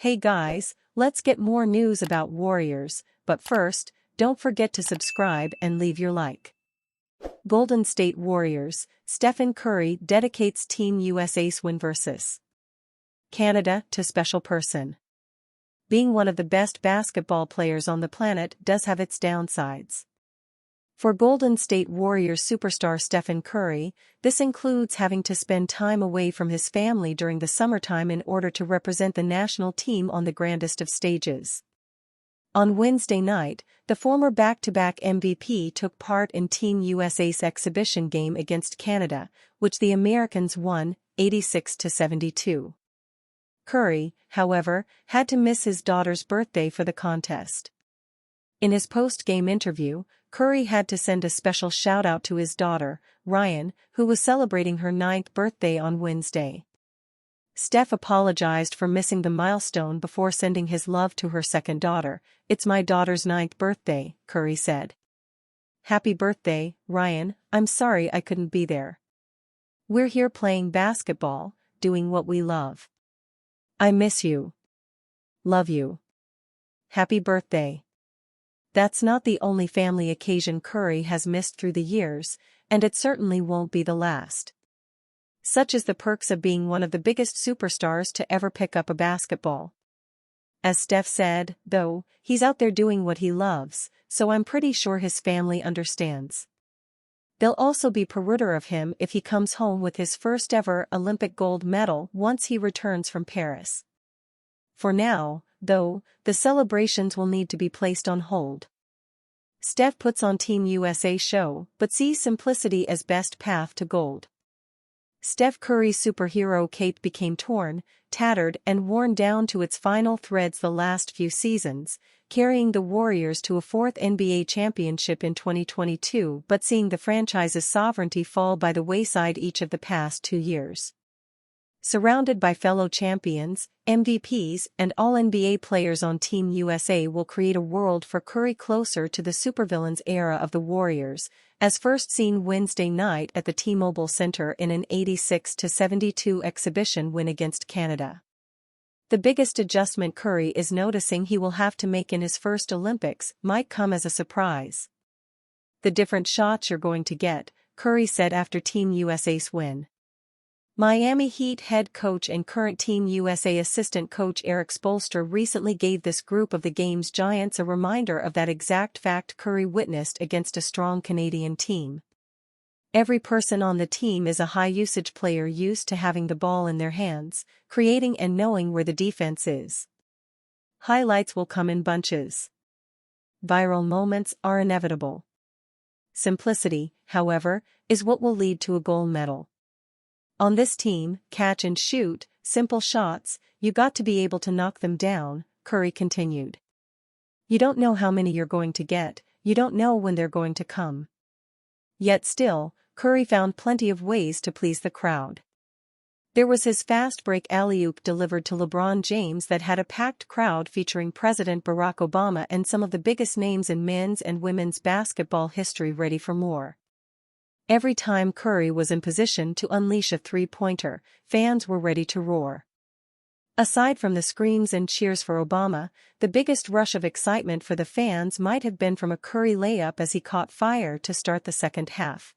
Hey guys, let's get more news about Warriors, but first, don't forget to subscribe and leave your like. Golden State Warriors, Stephen Curry dedicates Team USA's win vs. Canada to special person. Being one of the best basketball players on the planet does have its downsides. For Golden State Warriors superstar Stephen Curry, this includes having to spend time away from his family during the summertime in order to represent the national team on the grandest of stages. On Wednesday night, the former back-to-back MVP took part in Team USA's exhibition game against Canada, which the Americans won, 86-72. Curry, however, had to miss his daughter's birthday for the contest. In his post-game interview, Curry had to send a special shout-out to his daughter, Ryan, who was celebrating her 9th birthday on Wednesday. Steph apologized for missing the milestone before sending his love to her second daughter. "It's my daughter's 9th birthday," Curry said. "Happy birthday, Ryan, I'm sorry I couldn't be there. We're here playing basketball, doing what we love. I miss you. Love you. Happy birthday." That's not the only family occasion Curry has missed through the years, and it certainly won't be the last. Such is the perks of being one of the biggest superstars to ever pick up a basketball. As Steph said, though, he's out there doing what he loves, so I'm pretty sure his family understands. They'll also be prouder of him if he comes home with his first ever Olympic gold medal once he returns from Paris. For now, though, the celebrations will need to be placed on hold. Steph puts on Team USA show, but sees simplicity as best path to gold. Steph Curry's superhero cape became torn, tattered and worn down to its final threads the last few seasons, carrying the Warriors to a 4th NBA championship in 2022 but seeing the franchise's sovereignty fall by the wayside each of the past 2 years. Surrounded by fellow champions, MVPs, and All-NBA players on Team USA will create a world for Curry closer to the supervillains era of the Warriors, as first seen Wednesday night at the T-Mobile Center in an 86-72 exhibition win against Canada. The biggest adjustment Curry is noticing he will have to make in his first Olympics might come as a surprise. "The different shots you're going to get," Curry said after Team USA's win. Miami Heat head coach and current Team USA assistant coach Eric Spoelstra recently gave this group of the game's giants a reminder of that exact fact Curry witnessed against a strong Canadian team. "Every person on the team is a high-usage player used to having the ball in their hands, creating and knowing where the defense is. Highlights will come in bunches. Viral moments are inevitable. Simplicity, however, is what will lead to a gold medal. On this team, catch and shoot, simple shots, you got to be able to knock them down," Curry continued. "You don't know how many you're going to get, you don't know when they're going to come." Yet still, Curry found plenty of ways to please the crowd. There was his fast break alley-oop delivered to LeBron James that had a packed crowd featuring President Barack Obama and some of the biggest names in men's and women's basketball history ready for more. Every time Curry was in position to unleash a three-pointer, fans were ready to roar. Aside from the screams and cheers for Obama, the biggest rush of excitement for the fans might have been from a Curry layup as he caught fire to start the second half.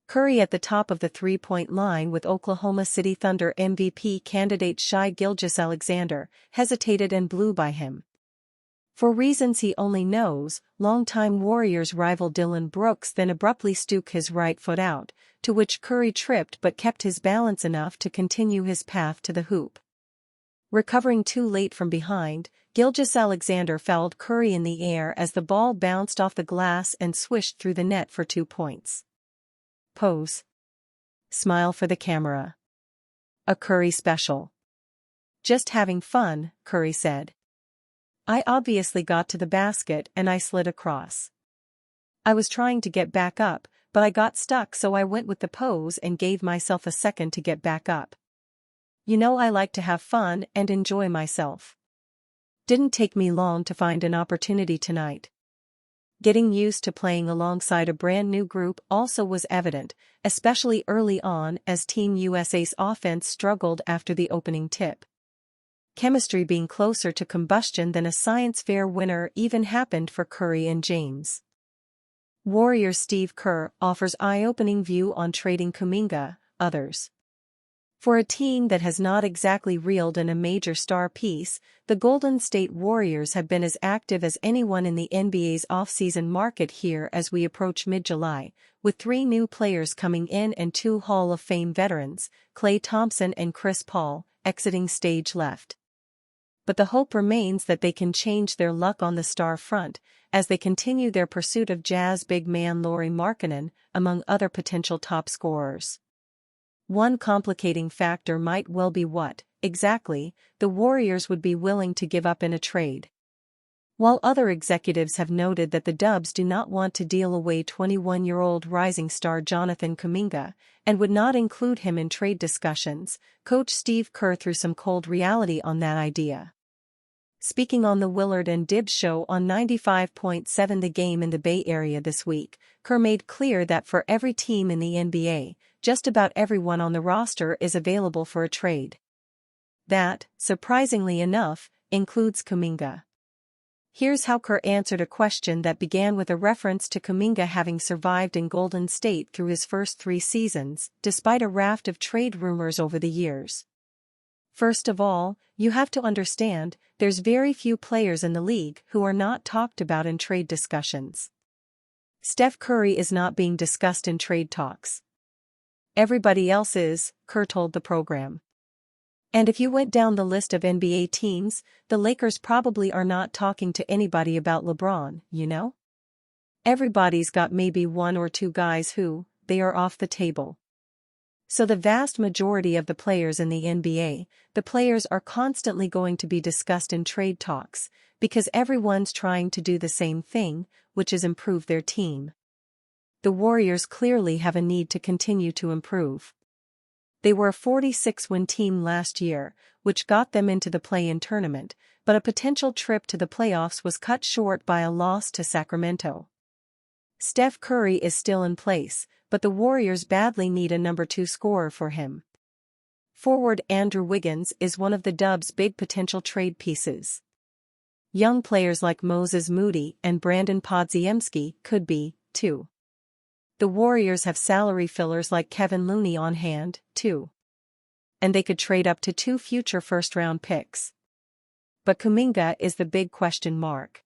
Curry at the top of the three-point line with Oklahoma City Thunder MVP candidate Shai Gilgeous-Alexander, hesitated and blew by him. For reasons he only knows, longtime Warriors rival Dillon Brooks then abruptly stuked his right foot out, to which Curry tripped but kept his balance enough to continue his path to the hoop. Recovering too late from behind, Gilgeous-Alexander fouled Curry in the air as the ball bounced off the glass and swished through the net for 2 points. Pose. Smile for the camera. A Curry special. "Just having fun," Curry said. "I obviously got to the basket and I slid across. I was trying to get back up, but I got stuck so I went with the pose and gave myself a second to get back up. You know I like to have fun and enjoy myself. Didn't take me long to find an opportunity tonight." Getting used to playing alongside a brand new group also was evident, especially early on as Team USA's offense struggled after the opening tip. chemistry being closer to combustion than a science fair winner even happened for Curry and James. Warriors' Steve Kerr offers eye-opening view on trading Kuminga, others. For a team that has not exactly reeled in a major star piece, the Golden State Warriors have been as active as anyone in the NBA's off-season market here as we approach mid-July, with 3 new players coming in and 2 Hall of Fame veterans, Klay Thompson and Chris Paul, exiting stage left. But the hope remains that they can change their luck on the star front, as they continue their pursuit of Jazz big man Lauri Markkanen, among other potential top scorers. One complicating factor might well be what, exactly, the Warriors would be willing to give up in a trade. While other executives have noted that the Dubs do not want to deal away 21-year-old rising star Jhonatan Kuminga, and would not include him in trade discussions, coach Steve Kerr threw some cold reality on that idea. Speaking on the Willard and Dibbs show on 95.7 The Game in the Bay Area this week, Kerr made clear that for every team in the NBA, just about everyone on the roster is available for a trade. That, surprisingly enough, includes Kuminga. Here's how Kerr answered a question that began with a reference to Kuminga having survived in Golden State through his first 3 seasons, despite a raft of trade rumors over the years. First of all, you have to understand, there's very few players in the league who are not talked about in trade discussions. Steph Curry is not being discussed in trade talks. Everybody else is, Kerr told the program. And if you went down the list of NBA teams, the Lakers probably are not talking to anybody about LeBron, you know? Everybody's got maybe 1 or 2 guys who, they are off the table. So the vast majority of the players in the NBA, the players are constantly going to be discussed in trade talks, because everyone's trying to do the same thing, which is improve their team. The Warriors clearly have a need to continue to improve. They were a 46-win team last year, which got them into the play-in tournament, but a potential trip to the playoffs was cut short by a loss to Sacramento. Steph Curry is still in place, but the Warriors badly need a number 2 scorer for him. Forward Andrew Wiggins is one of the Dubs' big potential trade pieces. Young players like Moses Moody and Brandon Podziemski could be, too. The Warriors have salary fillers like Kevin Looney on hand, too. And they could trade up to 2 future first-round picks. But Kuminga is the big question mark.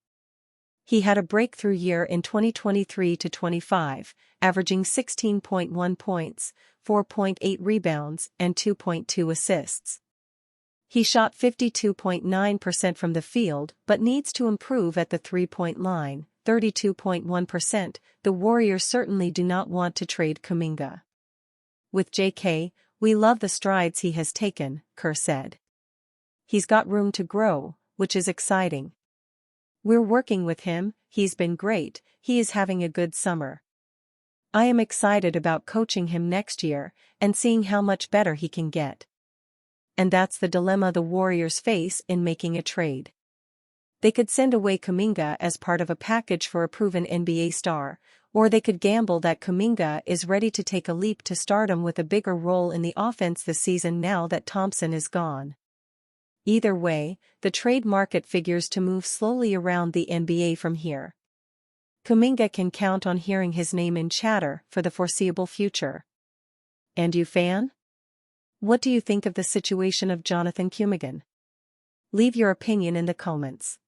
He had a breakthrough year in 2023-25, averaging 16.1 points, 4.8 rebounds, and 2.2 assists. He shot 52.9% from the field but needs to improve at the three-point line, 32.1%. The Warriors certainly do not want to trade Kuminga. With JK, we love the strides he has taken, Kerr said. He's got room to grow, which is exciting. We're working with him, he's been great, he is having a good summer. I am excited about coaching him next year and seeing how much better he can get. And that's the dilemma the Warriors face in making a trade. They could send away Kuminga as part of a package for a proven NBA star, or they could gamble that Kuminga is ready to take a leap to stardom with a bigger role in the offense this season now that Thompson is gone. Either way, the trade market figures to move slowly around the NBA from here. Kuminga can count on hearing his name in chatter for the foreseeable future. And you, fan? What do you think of the situation of Jhonatan Kuminga? Leave your opinion in the comments.